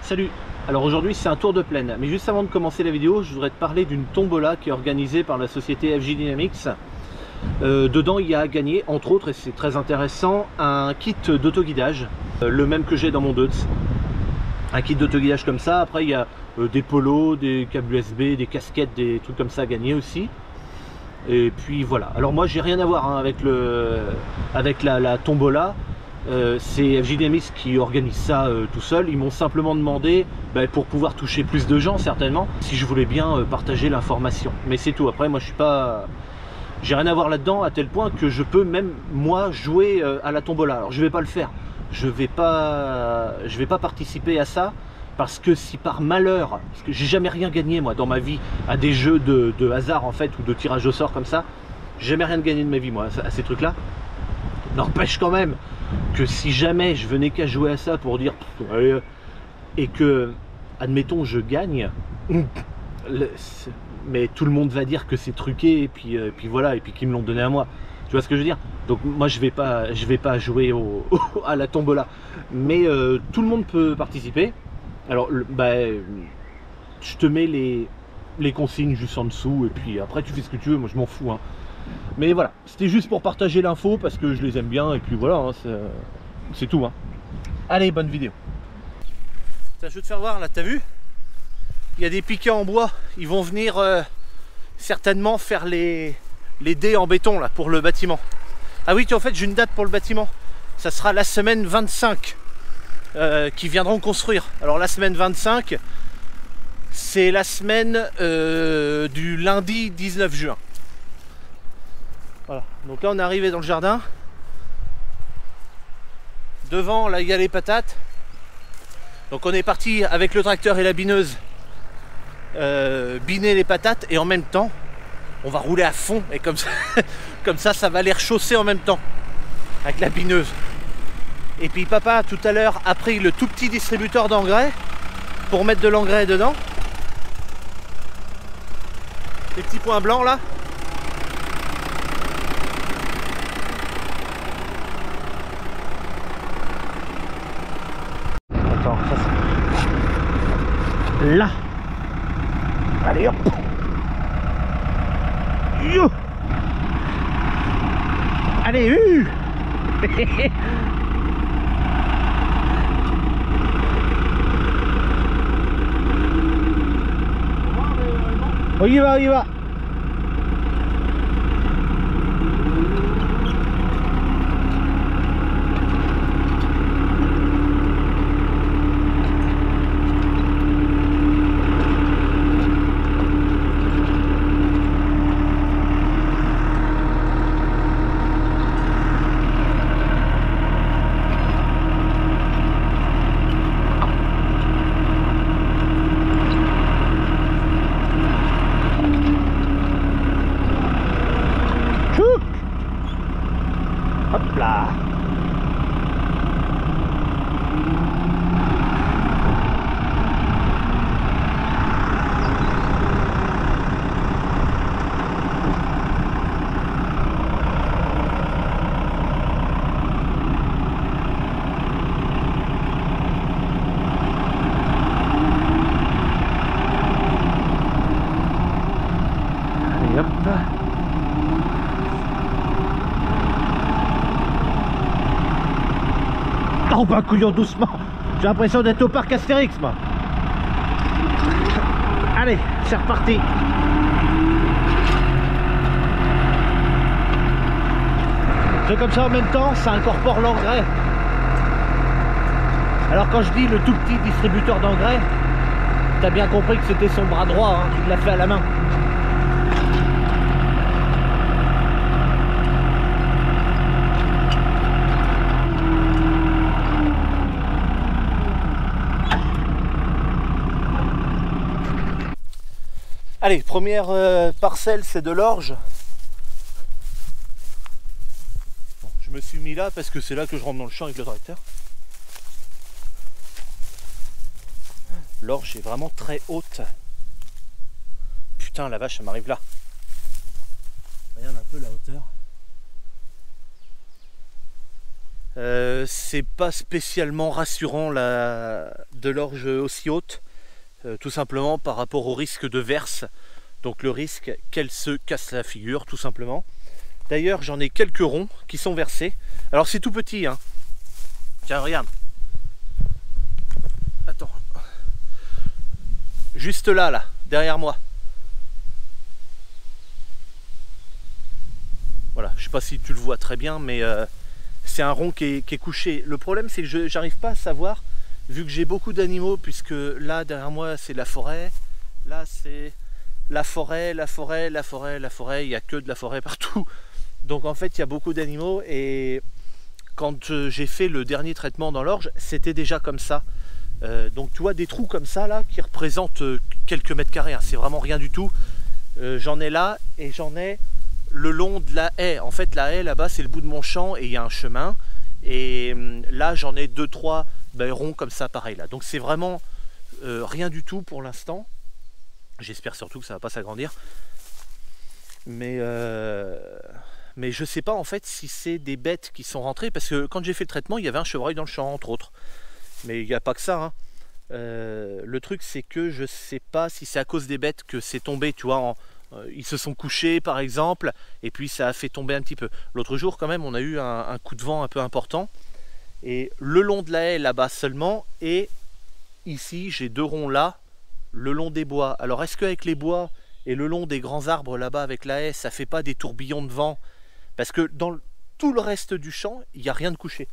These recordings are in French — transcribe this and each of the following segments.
Salut. Alors aujourd'hui c'est un tour de plaine, mais juste avant de commencer la vidéo, je voudrais te parler d'une tombola qui est organisée par la société FJ Dynamics. Dedans il y a à gagner, entre autres, et c'est très intéressant, un kit d'autoguidage, le même que j'ai dans mon Deutz. Un kit d'autoguidage comme ça. Après il y a des polos, des câbles USB, des casquettes, des trucs comme ça à gagner aussi. Et puis voilà. Alors moi j'ai rien à voir hein, avec la tombola. C'est FJ Dynamics qui organise ça tout seul. Ils m'ont simplement demandé, pour pouvoir toucher plus de gens certainement, si je voulais bien partager l'information. Mais c'est tout. Après moi je suis pas, j'ai rien à voir là-dedans, à tel point que je peux même moi jouer à la tombola. Alors je vais pas le faire. Je vais pas participer à ça, parce que si par malheur, parce que j'ai jamais rien gagné moi dans ma vie à des jeux de hasard en fait, ou de tirage au sort comme ça, j'ai jamais rien de gagné de ma vie moi à ces trucs là. N'empêche quand même que si jamais je venais qu'à jouer à ça pour dire et que, admettons, je gagne, mais tout le monde va dire que c'est truqué, et puis voilà, et puis qu'ils me l'ont donné à moi. Tu vois ce que je veux dire? Donc moi je vais pas jouer à la tombola, mais tout le monde peut participer. Alors je te mets les consignes juste en dessous, et puis après tu fais ce que tu veux, moi je m'en fous hein. Mais voilà, c'était juste pour partager l'info parce que je les aime bien, et puis voilà, hein, c'est tout hein. Allez, bonne vidéo. Je vais te faire voir là, t'as vu? Il y a des piquets en bois, ils vont venir certainement faire les dés en béton là pour le bâtiment. Ah oui, en fait j'ai une date pour le bâtiment, ça sera la semaine 25 qui viendront construire. Alors la semaine 25, c'est la semaine du lundi 19 juin. Voilà, donc là on est arrivé dans le jardin. Devant là il y a les patates. Donc on est parti avec le tracteur et la bineuse biner les patates, et en même temps on va rouler à fond, et comme ça comme ça va les rechausser en même temps avec la bineuse. Et puis papa tout à l'heure a pris le tout petit distributeur d'engrais pour mettre de l'engrais dedans. Les petits points blancs là. Attends, ça c'est... Là. Allez hop. Yo. Allez, On y va, on y va. Hop là. Allez hop. Oh bah couillon, doucement. J'ai l'impression d'être au parc Astérix moi. Allez, c'est reparti. C'est comme ça en même temps, ça incorpore l'engrais. Alors quand je dis le tout petit distributeur d'engrais, t'as bien compris que c'était son bras droit hein, qui l'a fait à la main. Allez, première parcelle, c'est de l'orge. Bon, je me suis mis là parce que c'est là que je rentre dans le champ avec le tracteur. L'orge est vraiment très haute. Putain, la vache, ça m'arrive là. Regarde un peu la hauteur. C'est pas spécialement rassurant là de l'orge aussi haute, tout simplement par rapport au risque de verse, donc le risque qu'elle se casse la figure tout simplement. D'ailleurs j'en ai quelques ronds qui sont versés, alors c'est tout petit hein. Tiens regarde, attends, juste là, derrière moi. Voilà, je sais pas si tu le vois très bien, mais c'est un rond qui est couché. Le problème, c'est que j'arrive pas à savoir, vu que j'ai beaucoup d'animaux, puisque là, derrière moi, c'est la forêt. Là, c'est la forêt, la forêt, la forêt, la forêt. Il n'y a que de la forêt partout. Donc, en fait, il y a beaucoup d'animaux. Et quand j'ai fait le dernier traitement dans l'orge, c'était déjà comme ça. Donc, tu vois des trous comme ça, là, qui représentent quelques mètres carrés. Hein. C'est vraiment rien du tout. J'en ai là et j'en ai le long de la haie. En fait la haie là-bas c'est le bout de mon champ et il y a un chemin, et là j'en ai 2-3 ronds comme ça pareil là, donc c'est vraiment rien du tout pour l'instant. J'espère surtout que ça va pas s'agrandir, mais je sais pas en fait si c'est des bêtes qui sont rentrées, parce que quand j'ai fait le traitement il y avait un chevreuil dans le champ entre autres, mais il n'y a pas que ça hein. Le truc c'est que je sais pas si c'est à cause des bêtes que c'est tombé, tu vois, ils se sont couchés par exemple, et puis ça a fait tomber un petit peu. L'autre jour quand même on a eu un coup de vent un peu important, et le long de la haie là-bas seulement, et ici j'ai 2 ronds là, le long des bois. Alors est-ce qu'avec les bois et le long des grands arbres là-bas avec la haie, ça fait pas des tourbillons de vent? Parce que dans tout le reste du champ, il n'y a rien de couché.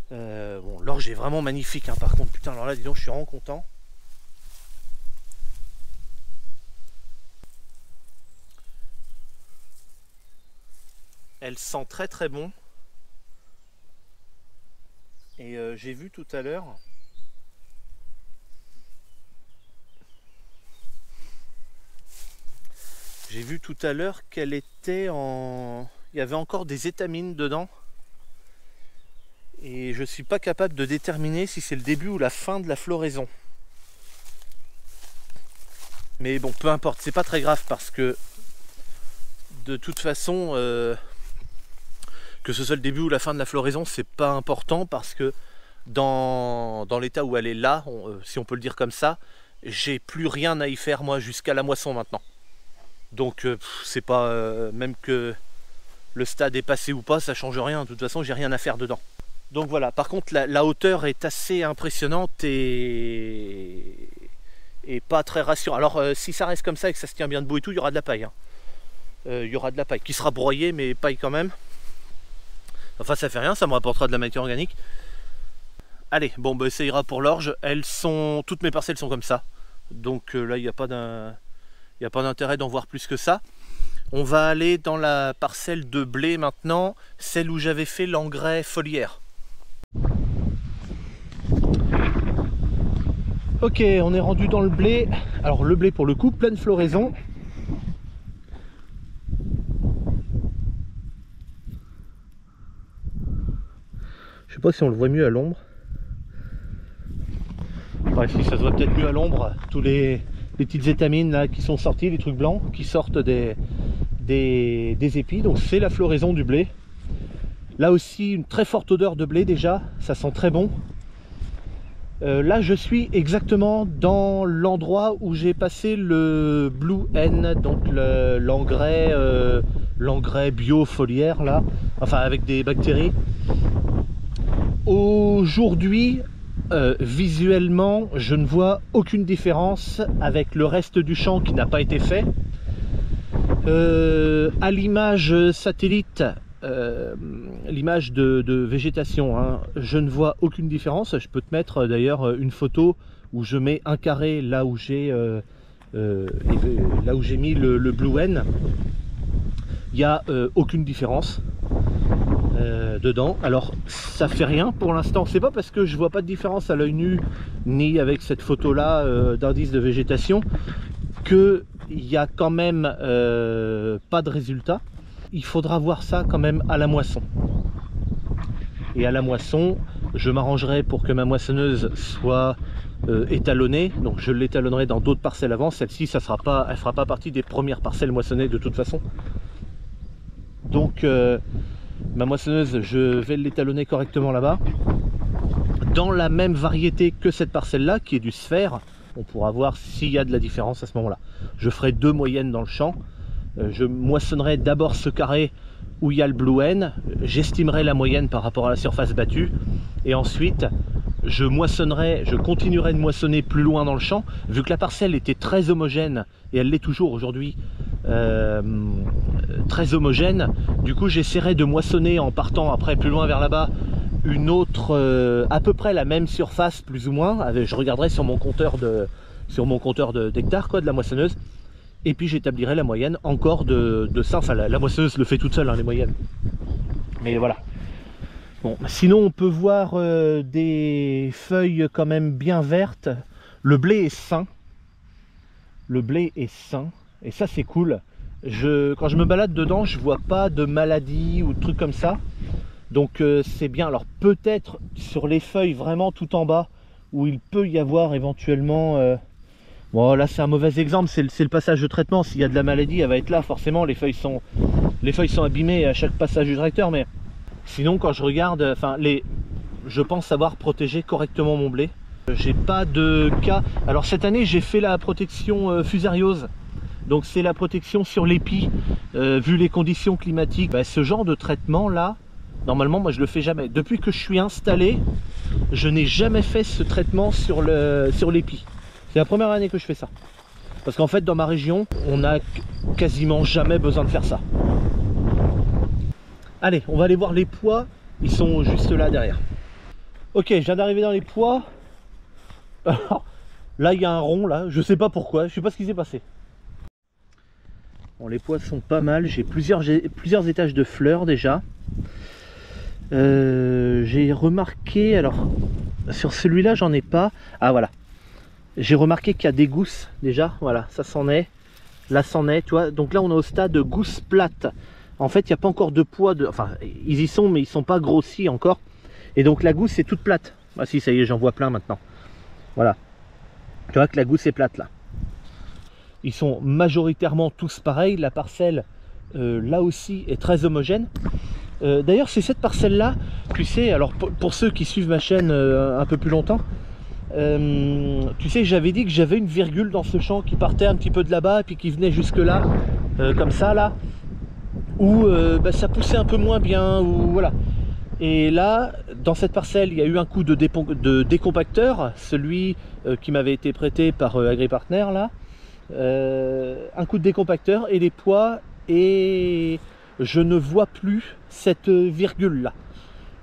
Bon, l'orge est vraiment magnifique hein, par contre, putain, alors là dis donc je suis vraiment content. Elle sent très très bon. Et j'ai vu tout à l'heure qu'elle était en... Il y avait encore des étamines dedans. Et je suis pas capable de déterminer si c'est le début ou la fin de la floraison. Mais bon, peu importe, c'est pas très grave parce que de toute façon... que ce soit le début ou la fin de la floraison, c'est pas important, parce que dans l'état où elle est là, si on peut le dire comme ça, j'ai plus rien à y faire moi jusqu'à la moisson maintenant. Donc c'est pas, même que le stade est passé ou pas, ça change rien, de toute façon j'ai rien à faire dedans. Donc voilà, par contre la hauteur est assez impressionnante et pas très rassurante. Alors si ça reste comme ça et que ça se tient bien debout et tout, il y aura de la paille. Hein. Il y aura de la paille qui sera broyée, mais paille quand même. Enfin ça fait rien, ça me rapportera de la matière organique. Allez, bon bah ça ira pour l'orge. Toutes mes parcelles sont comme ça. Donc là il n'y a pas d'intérêt d'en voir plus que ça. On va aller dans la parcelle de blé maintenant, celle où j'avais fait l'engrais foliaire. Ok, on est rendu dans le blé. Alors le blé pour le coup, pleine floraison. Je sais pas si on le voit mieux à l'ombre. Ouais, si ça se voit peut-être mieux à l'ombre. Tous les petites étamines là qui sont sorties, les trucs blancs qui sortent des épis. Donc c'est la floraison du blé. Là aussi une très forte odeur de blé déjà, ça sent très bon. Là je suis exactement dans l'endroit où j'ai passé le Blue N, donc l'engrais bio foliaire là, enfin avec des bactéries. Aujourd'hui, visuellement, je ne vois aucune différence avec le reste du champ qui n'a pas été fait. À l'image satellite, l'image de végétation, hein, je ne vois aucune différence. Je peux te mettre d'ailleurs une photo où je mets un carré là où j'ai mis le Blue N. Il n'y a aucune différence. Dedans, alors ça fait rien pour l'instant, c'est pas parce que je vois pas de différence à l'œil nu ni avec cette photo là d'indice de végétation que il y a quand même pas de résultat. Il faudra voir ça quand même à la moisson, et à la moisson je m'arrangerai pour que ma moissonneuse soit étalonnée, donc je l'étalonnerai dans d'autres parcelles avant. Celle-ci elle fera pas partie des premières parcelles moissonnées de toute façon, donc ma moissonneuse, je vais l'étalonner correctement là-bas. dans la même variété que cette parcelle-là, qui est du sphère. On pourra voir s'il y a de la différence à ce moment-là. Je ferai 2 moyennes dans le champ. Je moissonnerai d'abord ce carré où il y a le Blue Hen, j'estimerai la moyenne par rapport à la surface battue, et ensuite je continuerai de moissonner plus loin dans le champ, vu que la parcelle était très homogène, et elle l'est toujours aujourd'hui, très homogène. Du coup j'essaierai de moissonner en partant après plus loin vers là-bas une autre, à peu près la même surface plus ou moins, je regarderai sur mon compteur d'hectares, quoi, de la moissonneuse. Et puis j'établirai la moyenne encore de ça. Enfin, la moissonneuse le fait toute seule, hein, les moyennes. Mais voilà. Bon, sinon on peut voir des feuilles quand même bien vertes. Le blé est sain. Le blé est sain. Et ça c'est cool. Quand je me balade dedans, je vois pas de maladie ou de trucs comme ça. Donc c'est bien. Alors peut-être sur les feuilles vraiment tout en bas, où il peut y avoir éventuellement... Bon, là c'est un mauvais exemple, c'est le passage de traitement. S'il y a de la maladie, elle va être là, forcément. Les feuilles sont abîmées à chaque passage du tracteur. Mais sinon, quand je regarde, enfin, je pense avoir protégé correctement mon blé. J'ai pas de cas. Alors cette année, j'ai fait la protection fusariose. Donc c'est la protection sur l'épi, vu les conditions climatiques. Bah, ce genre de traitement là, normalement, moi je le fais jamais. Depuis que je suis installé, je n'ai jamais fait ce traitement sur l'épi. C'est la première année que je fais ça. Parce qu'en fait, dans ma région, on n'a quasiment jamais besoin de faire ça. Allez, on va aller voir les pois. Ils sont juste là derrière. Ok, je viens d'arriver dans les pois. Alors, là, il y a un rond, là. Je sais pas pourquoi. Je sais pas ce qui s'est passé. Bon, les pois sont pas mal. J'ai plusieurs étages de fleurs déjà. J'ai remarqué... Alors, sur celui-là, j'en ai pas. Ah, voilà. J'ai remarqué qu'il y a des gousses déjà, voilà, ça s'en est, là c'en est, tu vois. Donc là on est au stade de gousses plates. En fait il n'y a pas encore de poids, enfin ils y sont mais ils sont pas grossis encore. Et donc la gousse est toute plate. Ah si, ça y est, j'en vois plein maintenant. Voilà, tu vois que la gousse est plate là. Ils sont majoritairement tous pareils, la parcelle là aussi est très homogène. D'ailleurs c'est cette parcelle là, tu sais, alors pour ceux qui suivent ma chaîne un peu plus longtemps, tu sais, j'avais dit que j'avais une virgule dans ce champ qui partait un petit peu de là-bas et puis qui venait jusque là, comme ça là, où bah, ça poussait un peu moins bien, ou voilà. Et là, dans cette parcelle, il y a eu un coup de décompacteur, celui qui m'avait été prêté par AgriPartner là, un coup de décompacteur et les pois, et je ne vois plus cette virgule là.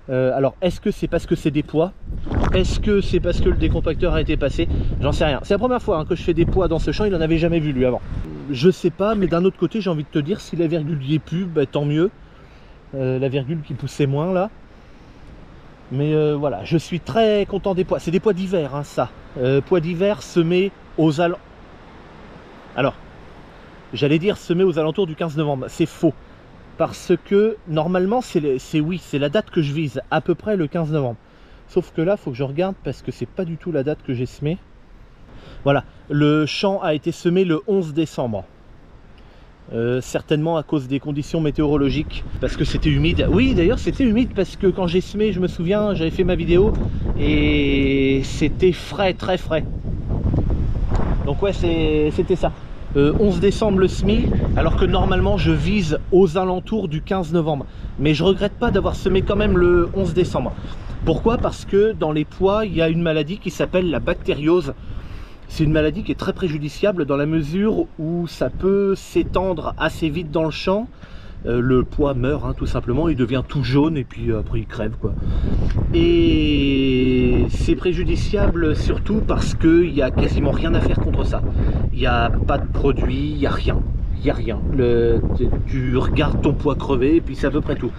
Alors est-ce que c'est parce que c'est des pois? Est-ce que c'est parce que le décompacteur a été passé? J'en sais rien. C'est la première fois hein, que je fais des pois dans ce champ, il n'en avait jamais vu lui avant. Je sais pas, mais d'un autre côté j'ai envie de te dire, si la virgule y est plus, bah, tant mieux. La virgule qui poussait moins là. Mais voilà, je suis très content des pois. C'est des pois d'hiver hein, ça. Pois d'hiver semés aux alentours... Alors, j'allais dire semés aux alentours du 15 novembre, c'est faux. Parce que normalement c'est la date que je vise, à peu près le 15 novembre. Sauf que là, il faut que je regarde parce que c'est pas du tout la date que j'ai semé. Voilà, le champ a été semé le 11 décembre. Certainement à cause des conditions météorologiques, parce que c'était humide. Oui, d'ailleurs c'était humide parce que quand j'ai semé, je me souviens, j'avais fait ma vidéo et c'était frais, très frais. Donc ouais, c'était ça. 11 décembre le semis, alors que normalement je vise aux alentours du 15 novembre. Mais je regrette pas d'avoir semé quand même le 11 décembre. Pourquoi? Parce que dans les pois, il y a une maladie qui s'appelle la bactériose. C'est une maladie qui est très préjudiciable dans la mesure où ça peut s'étendre assez vite dans le champ. Le pois meurt hein, tout simplement, il devient tout jaune et puis après il crève quoi. Et c'est préjudiciable surtout parce qu'il n'y a quasiment rien à faire contre ça. Il n'y a pas de produit, il n'y a rien. Il n'y a rien. Tu regardes ton pois crever et puis c'est à peu près tout.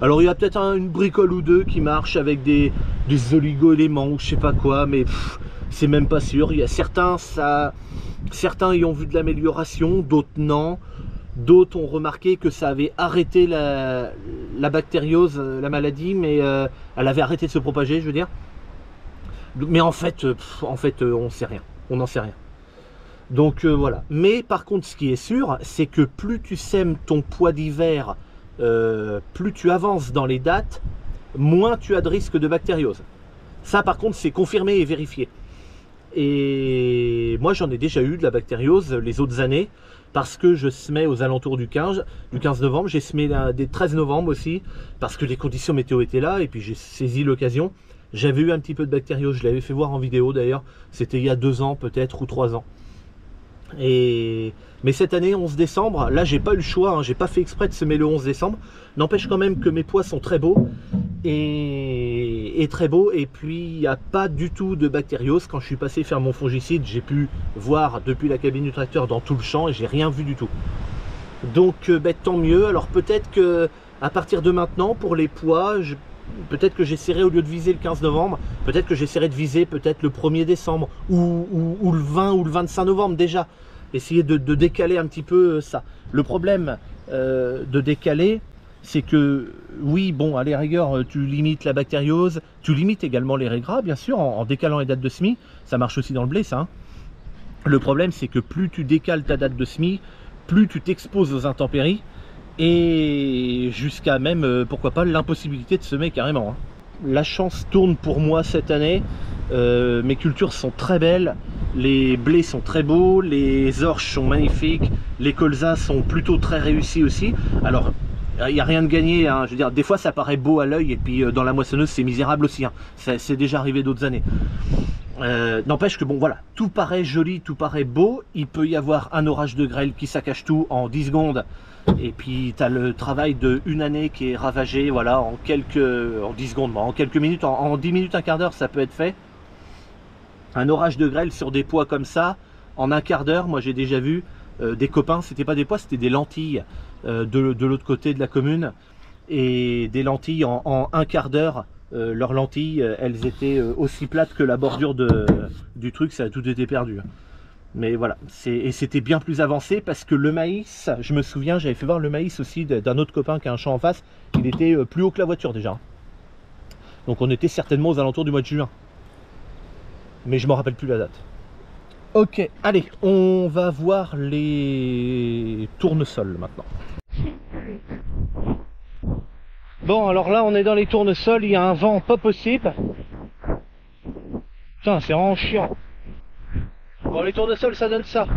Alors il y a peut-être une bricole ou deux qui marche avec des oligo-éléments ou je sais pas quoi, mais c'est même pas sûr. Il y a certains y ont vu de l'amélioration, d'autres non. D'autres ont remarqué que ça avait arrêté la bactériose, la maladie, mais elle avait arrêté de se propager, je veux dire. Mais en fait on sait rien. On n'en sait rien. Donc voilà. Mais par contre, ce qui est sûr, c'est que plus tu sèmes ton pois d'hiver, plus tu avances dans les dates, moins tu as de risque de bactériose. Ça par contre c'est confirmé et vérifié. Et moi j'en ai déjà eu de la bactériose les autres années, parce que je semais aux alentours du 15 novembre, j'ai semé des 13 novembre aussi, parce que les conditions météo étaient là, et puis j'ai saisi l'occasion. J'avais eu un petit peu de bactériose, je l'avais fait voir en vidéo d'ailleurs, c'était il y a 2 ans peut-être, ou 3 ans. Mais cette année, 11 décembre, là j'ai pas eu le choix, hein, j'ai pas fait exprès de semer le 11 décembre. N'empêche quand même que mes pois sont très beaux, et puis il n'y a pas du tout de bactériose. Quand je suis passé faire mon fongicide, j'ai pu voir depuis la cabine du tracteur dans tout le champ et j'ai rien vu du tout. Donc tant mieux. Alors peut-être que à partir de maintenant, pour les pois, peut-être que j'essaierai, au lieu de viser le 15 novembre, peut-être que j'essaierai de viser peut-être le 1er décembre ou le 20 ou le 25 novembre déjà. Essayer de décaler un petit peu ça. Le problème de décaler, c'est que oui, bon, à la rigueur, tu limites la bactériose, tu limites également les raies gras, bien sûr, en décalant les dates de semis. Ça marche aussi dans le blé, ça. Hein. Le problème, c'est que plus tu décales ta date de semis, plus tu t'exposes aux intempéries, et jusqu'à même, pourquoi pas, l'impossibilité de semer carrément. Hein. La chance tourne pour moi cette année. Mes cultures sont très belles, les blés sont très beaux, les orges sont magnifiques, les colzas sont plutôt très réussis aussi. Alors, il n'y a rien de gagné, hein. Je veux dire, des fois ça paraît beau à l'œil, et puis dans la moissonneuse c'est misérable aussi. Hein. C'est déjà arrivé d'autres années. N'empêche que bon voilà, tout paraît joli, tout paraît beau. Il peut y avoir un orage de grêle qui saccage tout en 10 secondes, et puis tu as le travail de une année qui est ravagé, voilà, en 10 secondes, en quelques minutes, en 10 minutes, un quart d'heure, ça peut être fait. Un orage de grêle sur des pois comme ça, en un quart d'heure, moi j'ai déjà vu des copains, c'était pas des pois, c'était des lentilles de l'autre côté de la commune, et des lentilles en un quart d'heure. Leurs lentilles, elles étaient aussi plates que la bordure du truc, ça a tout été perdu. Mais voilà, et c'était bien plus avancé, parce que le maïs, je me souviens, j'avais fait voir le maïs aussi d'un autre copain qui a un champ en face, il était plus haut que la voiture déjà. Donc on était certainement aux alentours du mois de juin. Mais je ne me rappelle plus la date. Ok, allez, on va voir les tournesols maintenant. Bon, alors là, on est dans les tournesols, il y a un vent pas possible. Putain, c'est vraiment chiant. Bon, les tournesols, ça donne ça.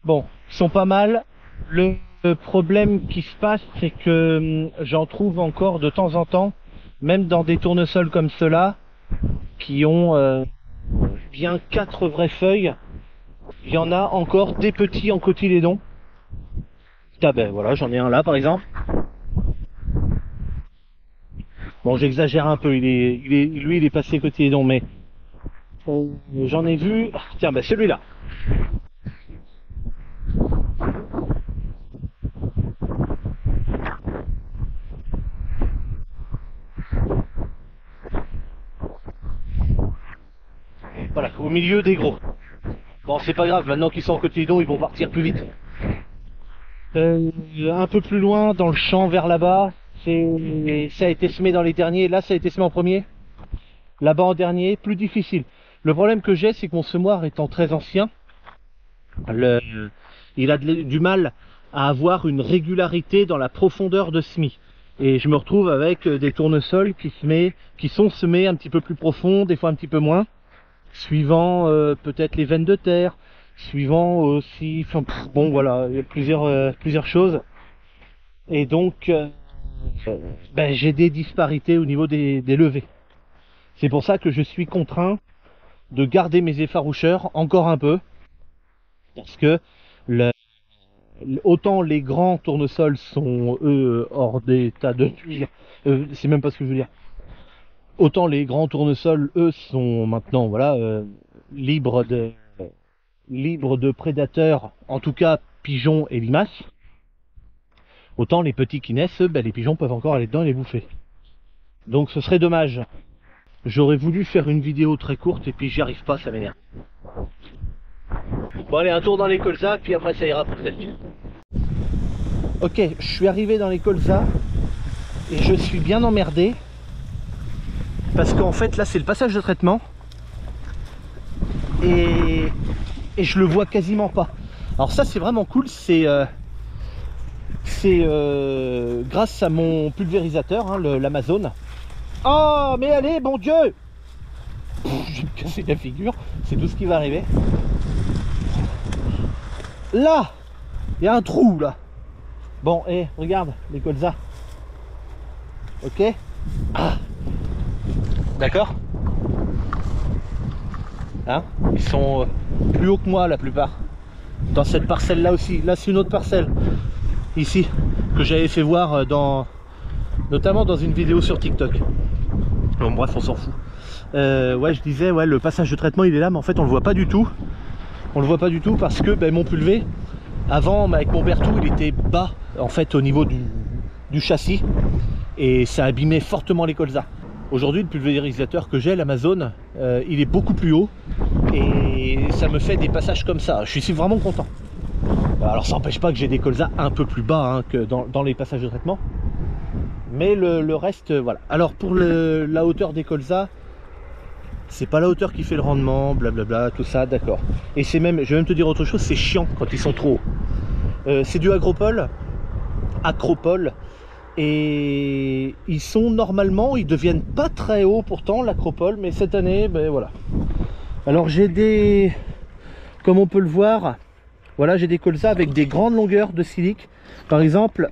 Bon, ils sont pas mal. Le problème qui se passe, c'est que j'en trouve encore de temps en temps, même dans des tournesols comme ceux-là, qui ont bien 4 vraies feuilles. Il y en a encore des petits en cotylédon. Ah ben voilà, j'en ai un là par exemple. Bon, j'exagère un peu, lui il est passé cotylédon, mais j'en ai vu. Tiens, ben celui-là. Voilà, au milieu des gros. Bon, c'est pas grave, maintenant qu'ils sont en cotylédon, ils vont partir plus vite. Un peu plus loin, dans le champ vers là-bas, ça a été semé dans les derniers. Là, ça a été semé en premier. Là-bas en dernier, plus difficile. Le problème que j'ai, c'est que mon semoir étant très ancien, il a du mal à avoir une régularité dans la profondeur de semis. Et je me retrouve avec des tournesols qui sont semés un petit peu plus profond, des fois un petit peu moins, suivant peut-être les veines de terre, suivant aussi, enfin, bon voilà, il y a plusieurs choses. Et donc ben, j'ai des disparités au niveau des levées. C'est pour ça que je suis contraint de garder mes effaroucheurs encore un peu, parce que autant les grands tournesols sont eux hors d'état de nuire, c'est même pas ce que je veux dire. Autant les grands tournesols, eux, sont maintenant voilà libres de prédateurs, en tout cas pigeons et limaces. Autant les petits qui naissent, ben, les pigeons peuvent encore aller dedans et les bouffer. Donc ce serait dommage. J'aurais voulu faire une vidéo très courte et puis j'y arrive pas, ça m'énerve. Bon allez, un tour dans les colzas, puis après ça ira peut-être. Ok, je suis arrivé dans les colzas et je suis bien emmerdé. Parce qu'en fait là c'est le passage de traitement. et je le vois quasiment pas. Alors ça c'est vraiment cool, c'est grâce à mon pulvérisateur, hein, l'Amazon. Oh mais allez, bon Dieu! Je vais me casser la figure, c'est tout ce qui va arriver. Là, il y a un trou là. Bon, et regarde les colzas. Ok. Ah. D'accord. Hein, ils sont plus hauts que moi la plupart. Dans cette parcelle là aussi. Là c'est une autre parcelle. Ici, que j'avais fait voir notamment dans une vidéo sur TikTok. Bon bref, on s'en fout. Ouais, je disais, ouais, le passage de traitement il est là, mais en fait on le voit pas du tout. On le voit pas du tout parce que ben, mon pulvé, avant avec mon Berthoud, il était bas en fait au niveau du châssis et ça abîmait fortement les colzas. Aujourd'hui, le pulvérisateur que j'ai, l'Amazon, il est beaucoup plus haut et ça me fait des passages comme ça. Je suis vraiment content. Alors ça n'empêche pas que j'ai des colzas un peu plus bas hein, que dans les passages de traitement. Mais le reste, voilà. Alors pour la hauteur des colzas, c'est pas la hauteur qui fait le rendement, blablabla, tout ça, d'accord. Et c'est même, je vais même te dire autre chose, c'est chiant quand ils sont trop hauts. C'est du Acropole, et ils sont normalement, ils deviennent pas très hauts pourtant, l'Acropole, mais cette année, ben voilà. Alors j'ai des, comme on peut le voir, voilà, j'ai des colzas avec des grandes longueurs de silique. Par exemple,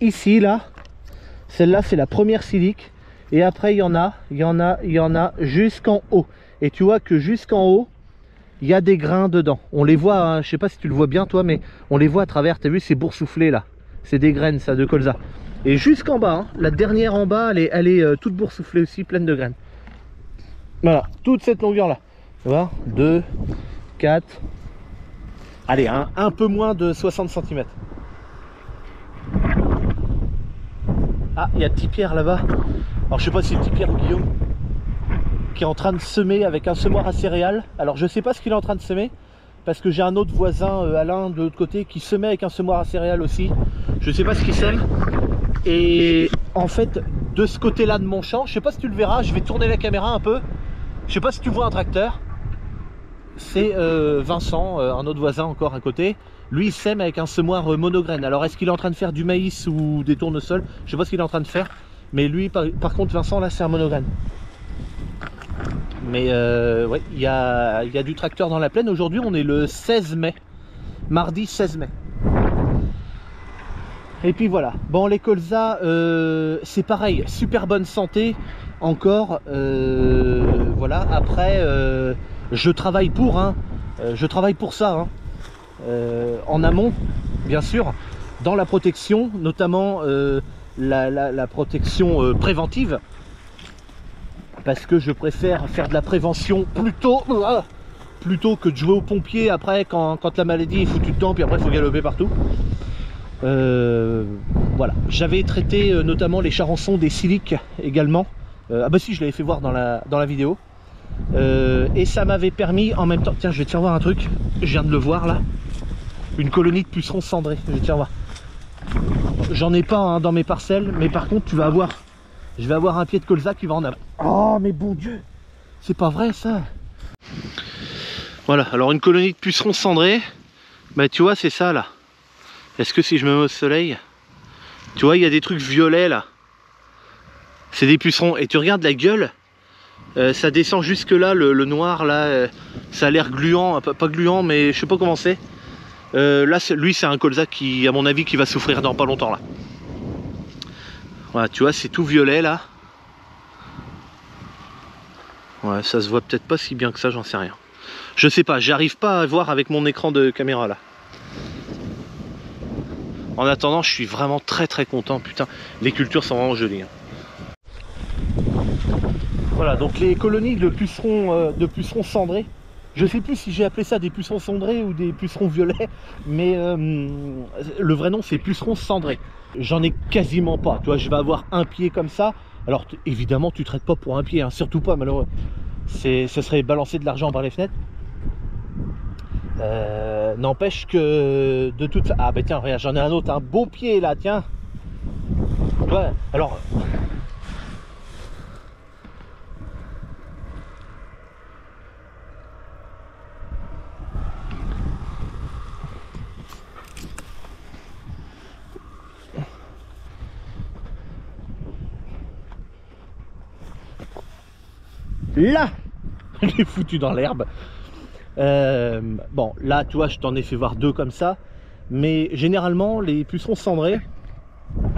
ici, là, celle-là, c'est la première silique. Et après, il y en a jusqu'en haut. Et tu vois que jusqu'en haut, il y a des grains dedans. On les voit, hein, je sais pas si tu le vois bien toi, mais on les voit à travers. Tu as vu, c'est boursouflé là. C'est des graines, ça, de colza. Et jusqu'en bas, hein, la dernière en bas, elle est toute boursouflée aussi, pleine de graines. Voilà, toute cette longueur-là. Tu vois, 2, 4... Allez, un peu moins de 60 cm. Ah, il y a Petit Pierre là-bas. Alors je sais pas si c'est Petit Pierre ou Guillaume qui est en train de semer avec un semoir à céréales. Alors je sais pas ce qu'il est en train de semer parce que j'ai un autre voisin, Alain, de l'autre côté, qui semait avec un semoir à céréales aussi. Je sais pas ce qu'il sème. Et en fait, de ce côté-là de mon champ, je sais pas si tu le verras, je vais tourner la caméra un peu. Je sais pas si tu vois un tracteur. C'est Vincent, un autre voisin encore à côté. Lui il sème avec un semoir monograine. Alors est-ce qu'il est en train de faire du maïs ou des tournesols? Je sais pas ce qu'il est en train de faire. Mais lui par contre Vincent là c'est un monograine. Mais ouais, il y a du tracteur dans la plaine. Aujourd'hui on est le 16 mai. Mardi 16 mai. Et puis voilà. Bon les colzas c'est pareil. Super bonne santé. Encore voilà. Après je travaille pour hein. Je travaille pour ça hein. En amont bien sûr dans la protection notamment la protection préventive parce que je préfère faire de la prévention plutôt que de jouer aux pompiers après quand la maladie est foutue dedans puis après il faut galoper partout. Voilà, j'avais traité notamment les charançons des siliques également. Ah bah si, je l'avais fait voir dans la vidéo. Et ça m'avait permis en même temps, tiens je vais te faire voir un truc, je viens de le voir là, une colonie de pucerons cendrés, je vais te faire voir. J'en ai pas hein, dans mes parcelles, mais par contre tu vas avoir, je vais avoir un pied de colza qui va en avoir. Oh mais bon Dieu, c'est pas vrai ça. Voilà, alors une colonie de pucerons cendrés, bah tu vois c'est ça là. Est-ce que si je me mets au soleil, tu vois il y a des trucs violets là, c'est des pucerons, et tu regardes la gueule. Ça descend jusque là, le noir là, ça a l'air gluant, pas gluant mais je sais pas comment c'est. Là lui c'est un colza qui à mon avis qui va souffrir dans pas longtemps là. Voilà tu vois c'est tout violet là. Ouais ça se voit peut-être pas si bien que ça, j'en sais rien. Je sais pas, j'arrive pas à voir avec mon écran de caméra là. En attendant je suis vraiment très content, putain les cultures sont vraiment jolies hein. Voilà, donc les colonies de pucerons cendrés. Je sais plus si j'ai appelé ça des pucerons cendrés ou des pucerons violets, mais le vrai nom c'est pucerons cendrés. J'en ai quasiment pas, tu vois, je vais avoir un pied comme ça. Alors évidemment tu traites pas pour un pied, hein, surtout pas malheureux. Ce serait balancer de l'argent par les fenêtres. N'empêche que de toute... Ah bah tiens, regarde, j'en ai un autre, un beau pied là, tiens. Ouais, alors... là, je l'ai foutu dans l'herbe. Bon, là, tu vois, je t'en ai fait voir 2 comme ça. Mais généralement, les pucerons cendrés,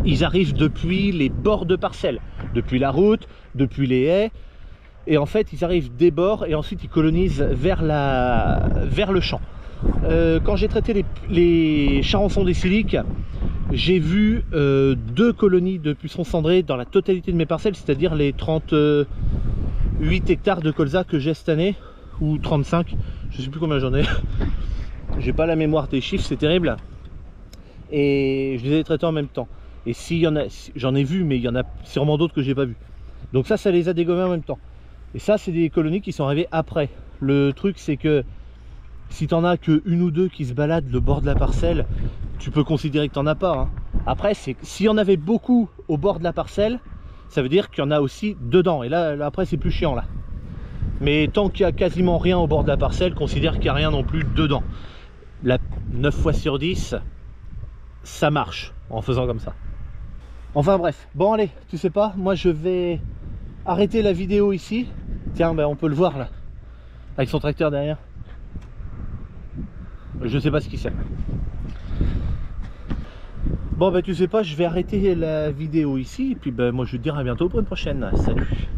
ils arrivent depuis les bords de parcelles, depuis la route, depuis les haies. Et en fait, ils arrivent des bords et ensuite ils colonisent vers le champ. Quand j'ai traité les charançons des siliques, j'ai vu 2 colonies de pucerons cendrés dans la totalité de mes parcelles, c'est-à-dire les 38 hectares de colza que j'ai cette année, ou 35, je sais plus combien j'en ai. J'ai pas la mémoire des chiffres, c'est terrible. Et je les ai traités en même temps. Et s'il y en a, j'en ai vu, mais il y en a sûrement d'autres que j'ai pas vu. Donc ça les a dégommés en même temps. Et ça, c'est des colonies qui sont arrivées après. Le truc, c'est que si t'en as que 1 ou 2 qui se baladent le bord de la parcelle, tu peux considérer que t'en as pas. Hein. Après, s'il y en avait beaucoup au bord de la parcelle, ça veut dire qu'il y en a aussi dedans. Et là après, c'est plus chiant là. Mais tant qu'il y a quasiment rien au bord de la parcelle, considère qu'il n'y a rien non plus dedans. La 9 fois sur 10, ça marche en faisant comme ça. Enfin bref, bon allez, tu sais pas, moi je vais arrêter la vidéo ici. Tiens, ben, on peut le voir là, avec son tracteur derrière. Je sais pas ce qu'il sait. Bon ben tu sais pas, je vais arrêter la vidéo ici. Et puis ben moi je vais te dire à bientôt pour une prochaine. Salut.